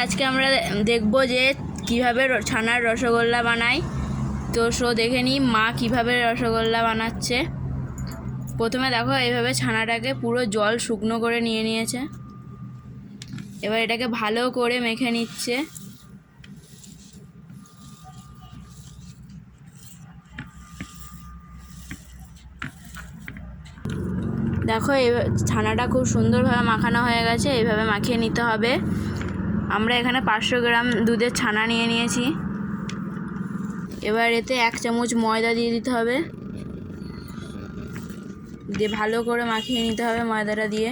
আজকে আমরা দেখব যে কিভাবে ছানার রসগোল্লা বানাই। তো দেখে নিই মা কিভাবে রসগোল্লা বানাচ্ছে। প্রথমে দেখো এইভাবে ছানাটাকে পুরো জল শুকনো করে নিয়ে নিয়েছে। এবার এটাকে ভালো করে মেখে নিচ্ছে। দেখো এই ছানাটা খুব সুন্দরভাবে মাখানো হয়ে গেছে। এইভাবে মাখিয়ে নিতে হবে। আমরা এখানে 500 গ্রাম দুধের ছানা নিয়ে নিয়েছি। এবার এতে 1 চামচ ময়দা দিয়ে দিতে হবে, দিয়ে ভালো করে মাখিয়ে নিতে হবে ময়দাটা দিয়ে।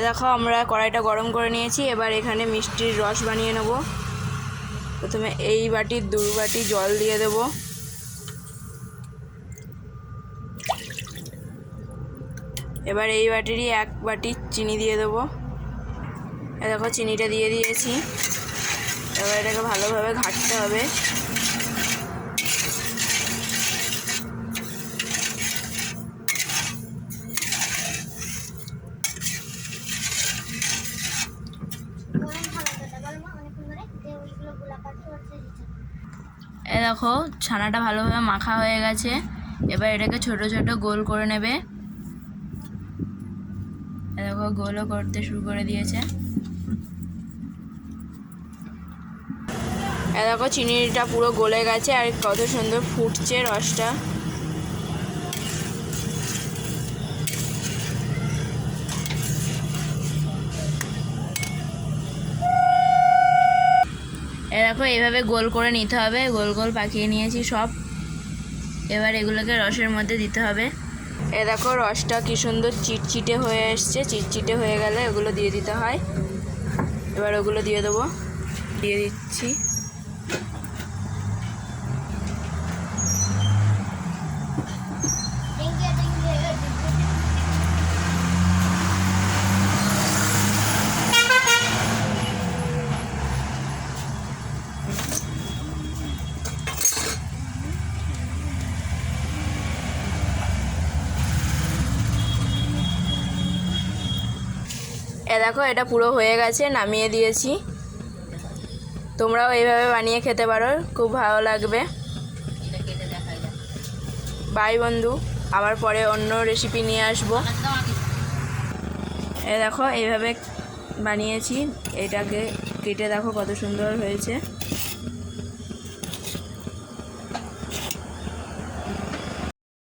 দেখো আমরা কড়াইটা গরম করে নিয়েছি। এবার এখানে মিষ্টির রস বানিয়ে নেব। প্রথমে এই বাটির 2 বাটি জল দিয়ে দেব। এবার এই বাটিরই 1 বাটি চিনি দিয়ে দেবো। দেখো চিনিটা দিয়ে দিয়েছি। এবার এটাকে ভালোভাবে ঘাঁটতে হবে। দেখো ছানাটা ভালোভাবে মাখা হয়ে গেছে। এবার এটাকে ছোট ছোট গোল করে নেবে। দেখো গোলও করতে শুরু করে দিয়েছে। দেখো চিনিটা পুরো গলে গেছে আর কত সুন্দর ফুটছে রসটা। দেখো এইভাবে গোল করে নিতে হবে। গোল গোল পাকিয়ে নিয়েছি সব। এবার এগুলোকে রসের মধ্যে দিতে হবে। দেখো রসটা কি সুন্দর চিটচিটে হয়ে এসছে। চিটচিটে হয়ে গেলে ওগুলো দিয়ে দিতে হয়। এবার ওগুলো দিয়ে দেবো, দিয়ে দিচ্ছি। দেখো এটা পুরো হয়ে গেছে, নামিয়ে দিয়েছি। তোমরাও এইভাবে বানিয়ে খেতে পারো, খুব ভালো লাগবে। বাই বন্ধু, আবার পরে অন্য রেসিপি নিয়ে আসবো। দেখো এইভাবে বানিয়েছি। এটাকে কেটে দেখো কত সুন্দর হয়েছে।